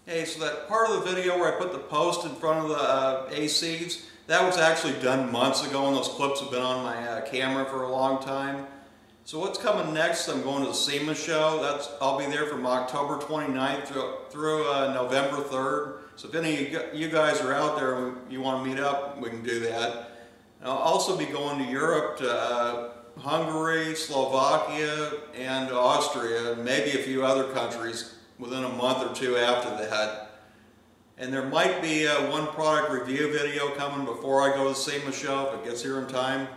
Hey, so that part of the video where I put the post in front of the ACs, that was actually done months ago, and those clips have been on my camera for a long time. So what's coming next, I'm going to the Sema show. I'll be there from October 29th through November 3rd. So if any of you guys are out there and you want to meet up, we can do that. And I'll also be going to Europe, to Hungary, Slovakia, and Austria, and maybe a few other countries within a month or two after that. And there might be one product review video coming before I go to the Sema show if it gets here in time.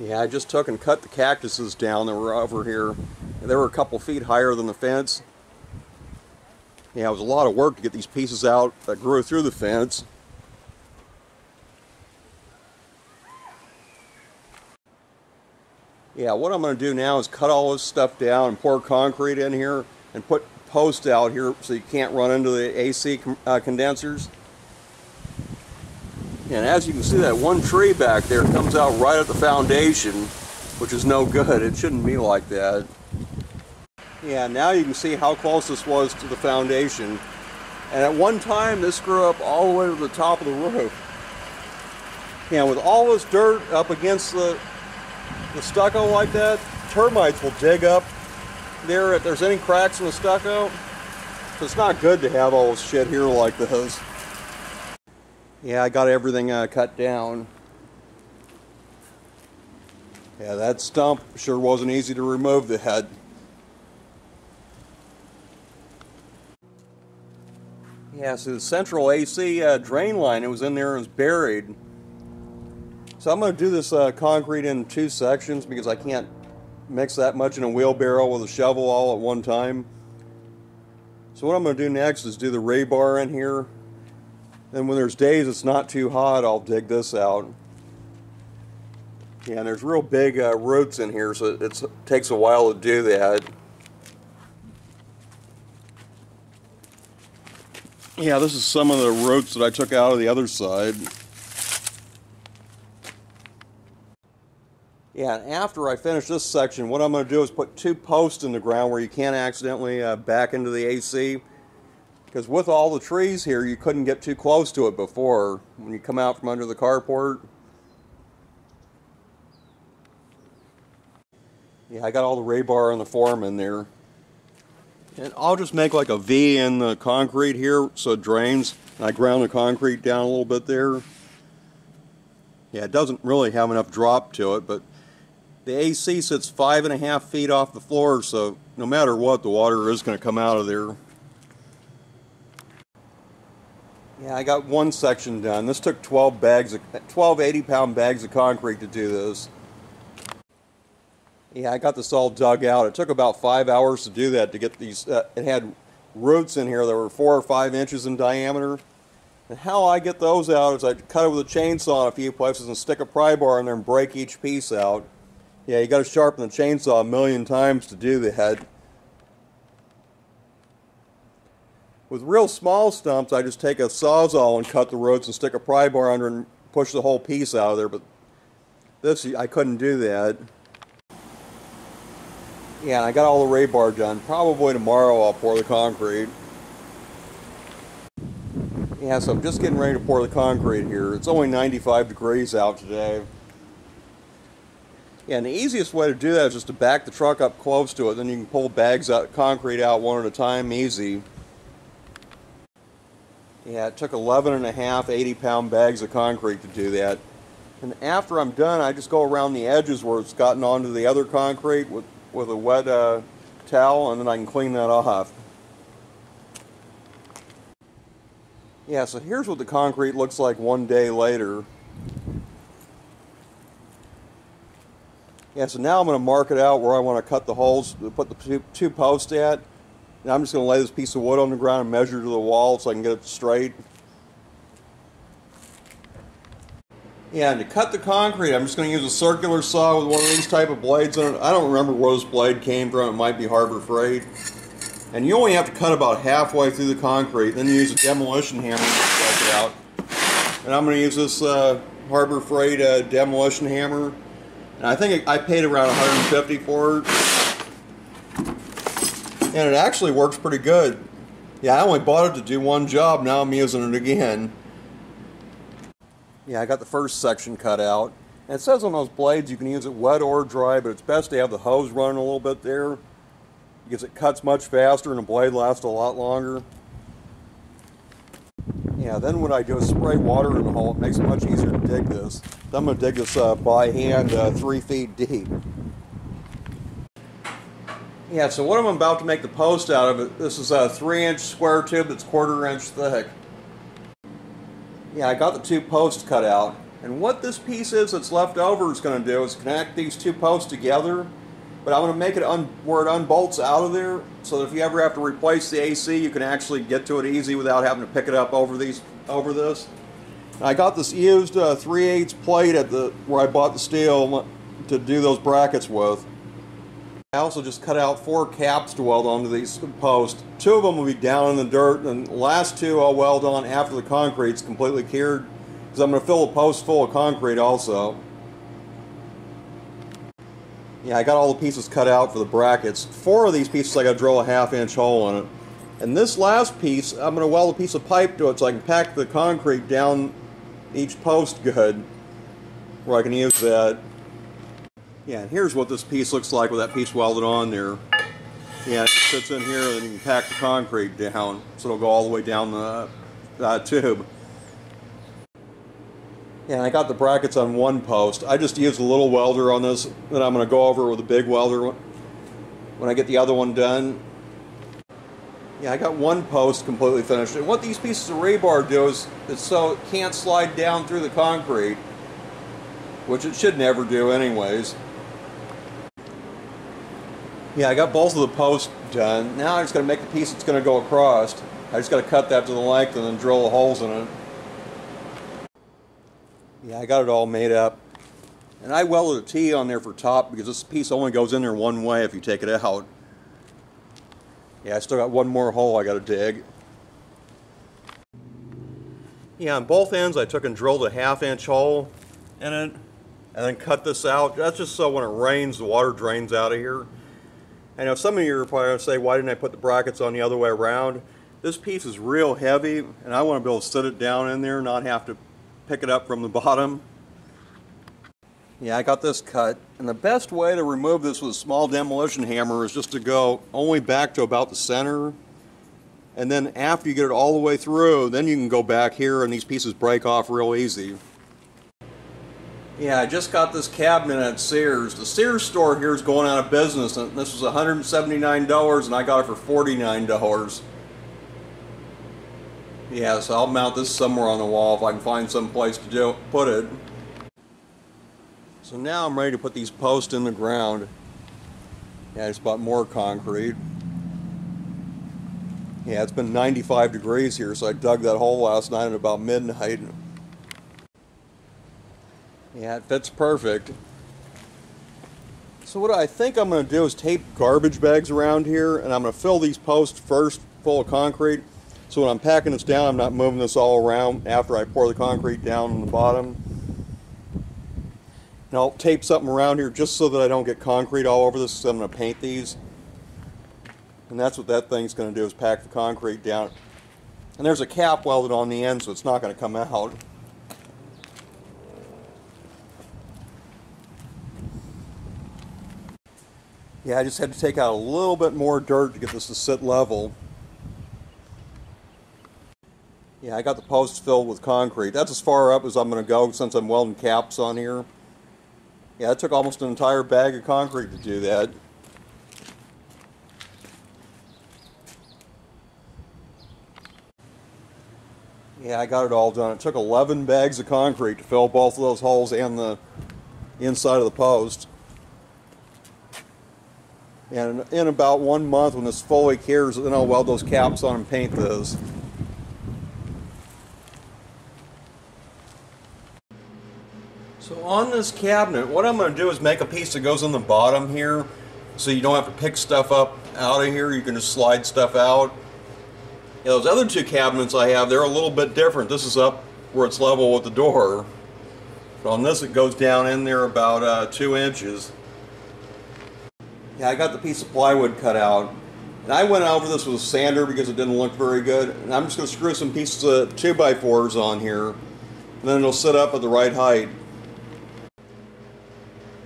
Yeah, I just took and cut the cactuses down that were over here. They were a couple feet higher than the fence. Yeah, it was a lot of work to get these pieces out that grew through the fence. Yeah, what I'm going to do now is cut all this stuff down and pour concrete in here and put posts out here so you can't run into the AC condensers. And as you can see, that one tree back there comes out right at the foundation, which is no good. It shouldn't be like that. Yeah, now you can see how close this was to the foundation. And at one time, this grew up all the way to the top of the roof. Yeah, with all this dirt up against the stucco like that, termites will dig up there if there's any cracks in the stucco. So it's not good to have all this shit here like this. Yeah, I got everything cut down. Yeah, that stump sure wasn't easy to remove the head. Yeah, so the central AC drain line, it was in there and was buried. So I'm going to do this concrete in two sections because I can't mix that much in a wheelbarrow with a shovel all at one time. So what I'm going to do next is do the rebar in here. Then when there's days it's not too hot, I'll dig this out. Yeah, and there's real big roots in here, so it takes a while to do that. Yeah, this is some of the roots that I took out of the other side. Yeah, and after I finish this section, what I'm going to do is put two posts in the ground where you can't accidentally back into the AC. Because with all the trees here, you couldn't get too close to it before when you come out from under the carport. Yeah, I got all the rebar and the form in there. And I'll just make like a V in the concrete here so it drains. And I ground the concrete down a little bit there. Yeah, it doesn't really have enough drop to it, but the AC sits 5.5 feet off the floor, so no matter what, the water is going to come out of there. Yeah, I got one section done. This took 12 80-pound bags of concrete to do this. Yeah, I got this all dug out. It took about 5 hours to do that, to get these, it had roots in here that were 4 or 5 inches in diameter. And how I get those out is I cut it with a chainsaw in a few places and stick a pry bar in there and break each piece out. Yeah, you got to sharpen the chainsaw 1,000,000 times to do that. With real small stumps, I just take a sawzall and cut the roots and stick a pry bar under and push the whole piece out of there, but this, I couldn't do that. Yeah, and I got all the rebar done. Probably tomorrow I'll pour the concrete. Yeah, so I'm just getting ready to pour the concrete here. It's only 95 degrees out today. Yeah, and the easiest way to do that is just to back the truck up close to it, then you can pull bags of concrete out one at a time, easy. Yeah, it took 11.5 80-pound bags of concrete to do that. And after I'm done, I just go around the edges where it's gotten onto the other concrete with a wet towel, and then I can clean that off. Yeah, so here's what the concrete looks like one day later. Yeah, so now I'm going to mark it out where I want to cut the holes, put the two posts at. And I'm just going to lay this piece of wood on the ground and measure to the wall so I can get it straight. Yeah, and to cut the concrete, I'm just going to use a circular saw with one of these type of blades on it. I don't remember where this blade came from. It might be Harbor Freight. And you only have to cut about halfway through the concrete. Then you use a demolition hammer to stretch it out. And I'm going to use this Harbor Freight demolition hammer. And I think I paid around $150 for it. And it actually works pretty good. Yeah, I only bought it to do one job, now I'm using it again. Yeah, I got the first section cut out. And it says on those blades you can use it wet or dry, but it's best to have the hose running a little bit there, because it cuts much faster and the blade lasts a lot longer. Yeah, then what I do is spray water in the hole. It makes it much easier to dig this. I'm going to dig this by hand 3 feet deep. Yeah, so what I'm about to make the post out of it, this is a 3-inch square tube that's 1/4 inch thick. Yeah, I got the 2 posts cut out. And what this piece is that's left over is going to do is connect these 2 posts together. But I'm going to make it where it unbolts out of there, so that if you ever have to replace the AC, you can actually get to it easy without having to pick it up over this. I got this used 3/8 plate at where I bought the steel to do those brackets with. I also just cut out 4 caps to weld onto these posts. 2 of them will be down in the dirt, and the last 2 I'll weld on after the concrete's completely cured, because I'm going to fill the post full of concrete also. Yeah, I got all the pieces cut out for the brackets. 4 of these pieces I got to drill a 1/2 inch hole in it. And this last piece, I'm going to weld a piece of pipe to it so I can pack the concrete down each post good, where I can use that. Yeah, and here's what this piece looks like with that piece welded on there. Yeah, it just sits in here and you can pack the concrete down, so it'll go all the way down the tube. Yeah, and I got the brackets on 1 post. I just used a little welder on this, and I'm going to go over with a big welder when I get the other one done. Yeah, I got 1 post completely finished. And what these pieces of rebar do is so it can't slide down through the concrete, which it should never do anyways. Yeah, I got both of the posts done. Now I'm just going to make the piece that's going to go across. I just got to cut that to the length and then drill the holes in it. Yeah, I got it all made up. And I welded a T on there for top because this piece only goes in there one way if you take it out. Yeah, I still got 1 more hole I got to dig. Yeah, on both ends I took and drilled a 1/2 inch hole in it and then cut this out. That's just so when it rains the water drains out of here. I know some of you are probably going to say, why didn't I put the brackets on the other way around? This piece is real heavy and I want to be able to sit it down in there and not have to pick it up from the bottom. Yeah, I got this cut, and the best way to remove this with a small demolition hammer is just to go only back to about the center, and then after you get it all the way through, then you can go back here and these pieces break off real easy. Yeah, I just got this cabinet at Sears. The Sears store here is going out of business, and this was $179 and I got it for $49. Yeah, so I'll mount this somewhere on the wall if I can find some place to put it. So now I'm ready to put these posts in the ground. Yeah, I just bought more concrete. Yeah, it's been 95 degrees here, so I dug that hole last night at about midnight. Yeah, it fits perfect. So what I think I'm going to do is tape garbage bags around here, and I'm going to fill these posts first full of concrete. So when I'm packing this down, I'm not moving this all around after I pour the concrete down on the bottom. And I'll tape something around here just so that I don't get concrete all over this, so I'm going to paint these. And that's what that thing's going to do, is pack the concrete down. And there's a cap welded on the end, so it's not going to come out. Yeah, I just had to take out a little bit more dirt to get this to sit level. Yeah, I got the posts filled with concrete. That's as far up as I'm going to go since I'm welding caps on here. Yeah, it took almost an entire bag of concrete to do that. Yeah, I got it all done. It took 11 bags of concrete to fill both of those holes and the inside of the post. And in about 1 month, when this fully cures, then I'll weld those caps on and paint this. So on this cabinet, what I'm going to do is make a piece that goes in the bottom here, so you don't have to pick stuff up out of here. You can just slide stuff out. Yeah, those other 2 cabinets I have, they're a little bit different. This is up where it's level with the door. But on this it goes down in there about 2 inches. Yeah, I got the piece of plywood cut out. And I went over this with a sander because it didn't look very good. And I'm just going to screw some pieces of 2x4s on here. And then it'll sit up at the right height.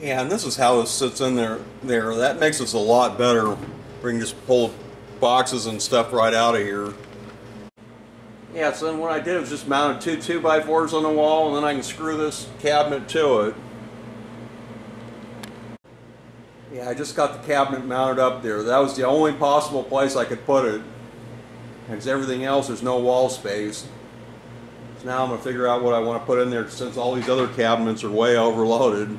Yeah, and this is how this sits in there. That makes this a lot better. We can just pull boxes and stuff right out of here. Yeah, so then what I did was just mounted 2 2x4s on the wall, and then I can screw this cabinet to it. Yeah, I just got the cabinet mounted up there. That was the only possible place I could put it. Because everything else, there's no wall space. So now I'm going to figure out what I want to put in there since all these other cabinets are way overloaded.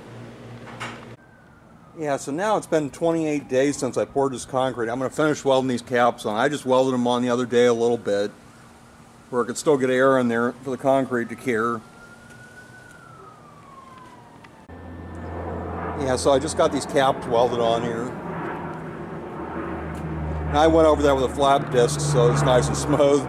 Yeah, so now it's been 28 days since I poured this concrete. I'm going to finish welding these caps on. I just welded them on the other day a little bit, where I could still get air in there for the concrete to cure. Yeah, so I just got these caps welded on here. And I went over that with a flat disc so it's nice and smooth.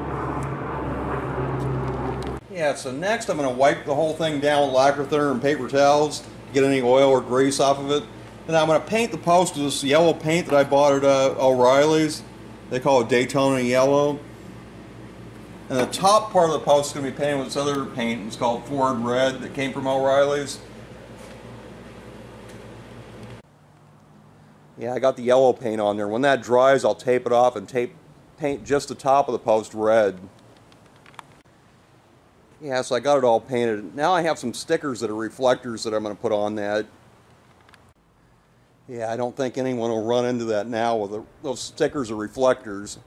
Yeah, so next I'm going to wipe the whole thing down with lacquer thinner and paper towels to get any oil or grease off of it. And I'm going to paint the post with this yellow paint that I bought at O'Reilly's. They call it Daytona Yellow. And the top part of the post is going to be painted with this other paint. It's called Ford Red that came from O'Reilly's. Yeah, I got the yellow paint on there. When that dries, I'll tape it off and paint just the top of the post red. Yeah, so I got it all painted. Now I have some stickers that are reflectors that I'm going to put on that. Yeah, I don't think anyone will run into that now with those stickers are reflectors.